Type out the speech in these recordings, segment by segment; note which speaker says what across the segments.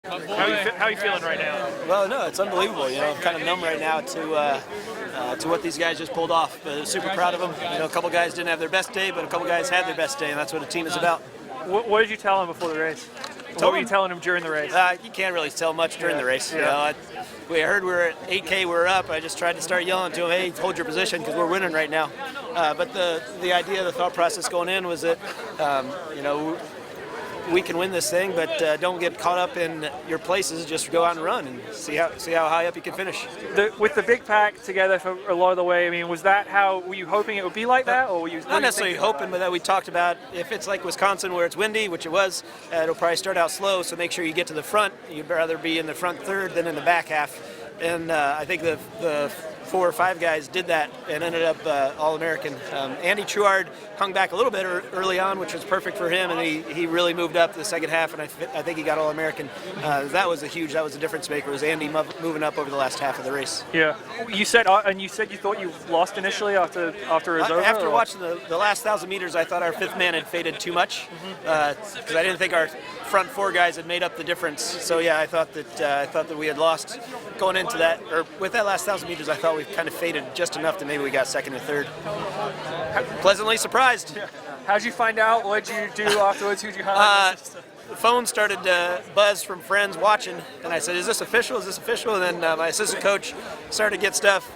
Speaker 1: How are you feeling right now?
Speaker 2: Well, no, it's unbelievable. You know, I'm kind of numb right now to what these guys just pulled off. But super proud of them. You know, a couple guys didn't have their best day, but a couple guys had their best day, and that's what a team is about.
Speaker 1: What did you tell them before the race? What were you telling them during the race?
Speaker 2: You can't really tell much during the race. You know, we heard we were at 8K, we were up. I just tried to start yelling to them, hey, hold your position because we're winning right now. But the idea, the thought process going in was that, you know, we can win this thing, but don't get caught up in your places. Just go out and run and see how high up you can finish.
Speaker 1: With the big pack together for a lot of the way, I mean, was that how, were you hoping it would be like that? Or were you
Speaker 2: not necessarily hoping, but that we talked about if it's like Wisconsin where it's windy, which it was, it'll probably start out slow, so make sure you get to the front. You'd rather be in the front third than in the back half. And I think the 4 or 5 guys did that and ended up All-American. Andy Truard hung back a little bit early on, which was perfect for him, and he really moved up the second half, and I think he got All-American. That was a difference maker, was Andy moving up over the last half of the race.
Speaker 1: Yeah. You said you thought you lost initially after it was over?
Speaker 2: After watching the last 1,000 meters, I thought our 5th man had faded too much because I didn't think our front 4 guys had made up the difference. So yeah, I thought that we had lost going into that, or with that last 1,000 meters, I thought we kind of faded just enough that maybe we got second and third. Pleasantly surprised.
Speaker 1: Yeah. How'd you find out? What did you do afterwards? Who'd you highlight?
Speaker 2: The phone started to buzz from friends watching, and I said, is this official? Is this official? And then my assistant coach started to get stuff.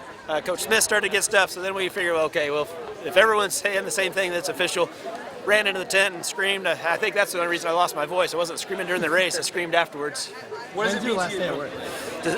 Speaker 2: Coach Smith started to get stuff, so then we figured, well, okay, well, if everyone's saying the same thing that's official, ran into the tent and screamed. I think that's the only reason I lost my voice. I wasn't screaming during the race, I screamed afterwards.
Speaker 1: What does it mean to you?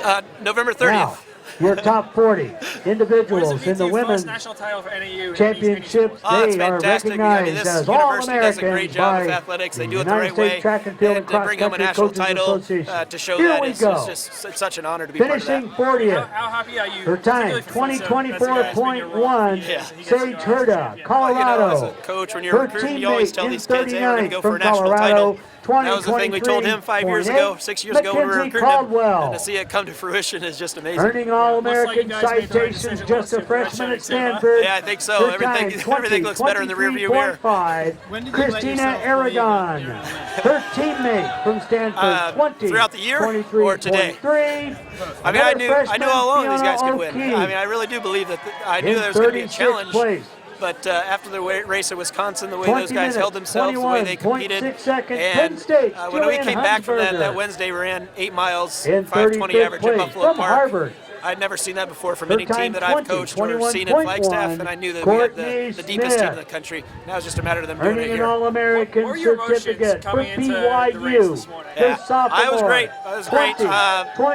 Speaker 2: November 30th.
Speaker 3: Now, your top 40 individuals in the women's
Speaker 1: national title for NAU
Speaker 3: championships, they are recognized as All-Americans by
Speaker 2: athletics. They
Speaker 3: the
Speaker 2: do it the
Speaker 3: United
Speaker 2: right
Speaker 3: States
Speaker 2: way.
Speaker 3: Track and Field and Cross
Speaker 2: bring home a
Speaker 3: Country
Speaker 2: national
Speaker 3: Coaches
Speaker 2: title
Speaker 3: Association.
Speaker 2: to show
Speaker 3: Here
Speaker 2: that
Speaker 3: we
Speaker 2: it's
Speaker 3: go.
Speaker 2: just such an honor to be part of
Speaker 3: Finishing
Speaker 2: that.
Speaker 3: 40th.
Speaker 1: How happy are you?
Speaker 3: Her time, 2024.1, Sage Herda, Colorado.
Speaker 2: As a coach, when you're recruiting, you always tell these kids, hey, we're going to go for a
Speaker 3: from
Speaker 2: national
Speaker 3: Colorado.
Speaker 2: title. That was the thing we told him 5 years ago, 6 years ago when we were recruiting him. And to see it come to fruition is just amazing.
Speaker 3: Earning All-American citations, just a freshman at Stanford.
Speaker 2: Yeah, I think so. Everything looks better in the rearview mirror.
Speaker 3: Christina Aragon, her teammate from Stanford, 20.
Speaker 2: Throughout the year or today? I mean, I knew all along these guys could win. I mean, I really do believe that. I knew there was going to be a challenge. But after the race at Wisconsin, the way those guys held themselves, the way they competed, and when we came back from that Wednesday, we ran 8 miles, 5:20 average at Buffalo Park. I'd never seen that before from any team that I've coached or seen at Flagstaff, and I knew that we had the deepest team in the country. Now it's just a matter of them doing it here.
Speaker 3: Earning an All-American certificate for BYU.
Speaker 2: Yeah. I was great. I was great.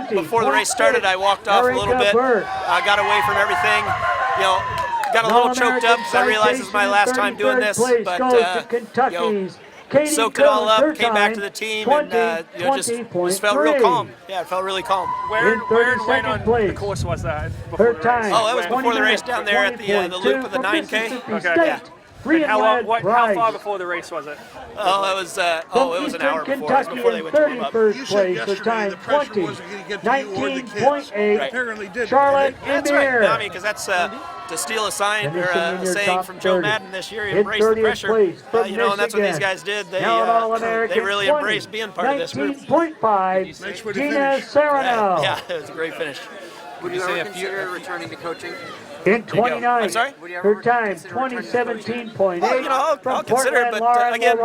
Speaker 2: Before the race started, I walked off a little bit. I got away from everything. You know, got a little choked up because I realized this is my last time doing this, but you know, soaked it all up, came back to the team, and you know, just felt real calm. Yeah, it felt really calm.
Speaker 1: Where and when on the course was that?
Speaker 3: Her time.
Speaker 2: Oh, that was before the race down there at the loop of the 9K.
Speaker 1: Okay. Yeah. How far before the race was it?
Speaker 2: Oh, it was an hour before. It was before they went to warm up.
Speaker 3: 31st place for time 20, 19.8.
Speaker 2: Right.
Speaker 3: Charlotte
Speaker 2: That's right. No, I mean, because that's to steal a sign or a saying from Joe Madden this year. You embrace the pressure. You know, and that's what these guys did. They really embraced being part of this group.
Speaker 3: 19.5. Gina Serrano.
Speaker 2: Yeah, it was a great finish.
Speaker 4: Would you ever consider returning to coaching?
Speaker 3: In 29,
Speaker 2: I'm sorry?
Speaker 3: her time 2017.8.
Speaker 2: Well, you know, I'll consider it, but again,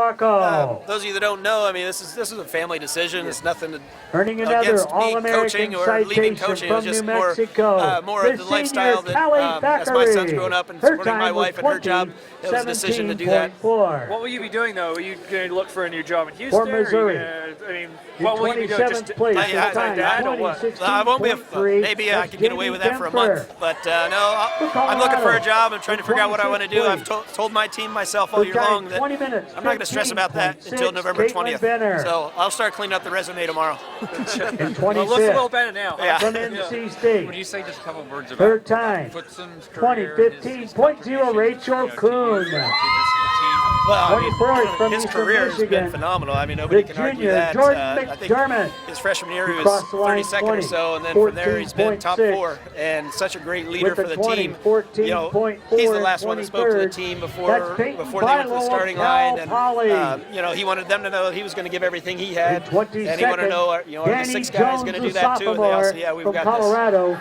Speaker 2: those of you that don't know, I mean, this is a family decision. It's nothing to,
Speaker 3: earning another
Speaker 2: against me
Speaker 3: All-American
Speaker 2: coaching or leaving coaching. It was just more of the lifestyle that, as my son's growing up and supporting my wife and her job, it was a decision to do that.
Speaker 1: What will you be doing, though? Are you going to look for a new job in Houston?
Speaker 3: For Missouri.
Speaker 1: I mean, what will you be doing? Just
Speaker 3: place,
Speaker 1: dad or what?
Speaker 2: I won't be. Maybe I can get away with that for a month, but no. I'm looking for a job. I'm trying to figure out what I want to do. I've told my team, myself all year long that I'm not going to stress about that until November 20th. So I'll start cleaning up the resume tomorrow.
Speaker 3: And 25th.
Speaker 1: Well, looks a little better now.
Speaker 2: Yeah.
Speaker 3: From NC State.
Speaker 4: Would you say just a couple words about
Speaker 3: third time,
Speaker 4: Footsum's career?
Speaker 3: 2015.0 Rachel Kuhn.
Speaker 4: To this team?
Speaker 2: Well, I
Speaker 3: 24th from
Speaker 2: mean, his
Speaker 3: Eastern
Speaker 2: career has been
Speaker 3: Michigan.
Speaker 2: phenomenal. I mean, nobody
Speaker 3: The
Speaker 2: can argue
Speaker 3: junior,
Speaker 2: that.
Speaker 3: Jordan
Speaker 2: I think
Speaker 3: McDermott.
Speaker 2: his freshman year he was
Speaker 3: Across the line,
Speaker 2: 32nd
Speaker 3: 20,
Speaker 2: or so, and then from there he's been top
Speaker 3: 14.6.
Speaker 2: 4 and such a great leader
Speaker 3: With the
Speaker 2: for the
Speaker 3: 20,
Speaker 2: team.
Speaker 3: 14.4
Speaker 2: He's the last one that spoke to the
Speaker 3: 23rd.
Speaker 2: team
Speaker 3: That's
Speaker 2: before
Speaker 3: Peyton
Speaker 2: they went to the
Speaker 3: Bilo,
Speaker 2: starting
Speaker 3: Cal
Speaker 2: line, and
Speaker 3: Poly.
Speaker 2: he wanted them to know that he was going to give everything he had,
Speaker 3: And 22nd,
Speaker 2: and he wanted to know, are the
Speaker 3: Danny
Speaker 2: 6 guys going to
Speaker 3: Jones,
Speaker 2: do
Speaker 3: the
Speaker 2: that too? And they all
Speaker 3: sophomore
Speaker 2: said, yeah, we've
Speaker 3: from
Speaker 2: got
Speaker 3: Colorado.
Speaker 2: this.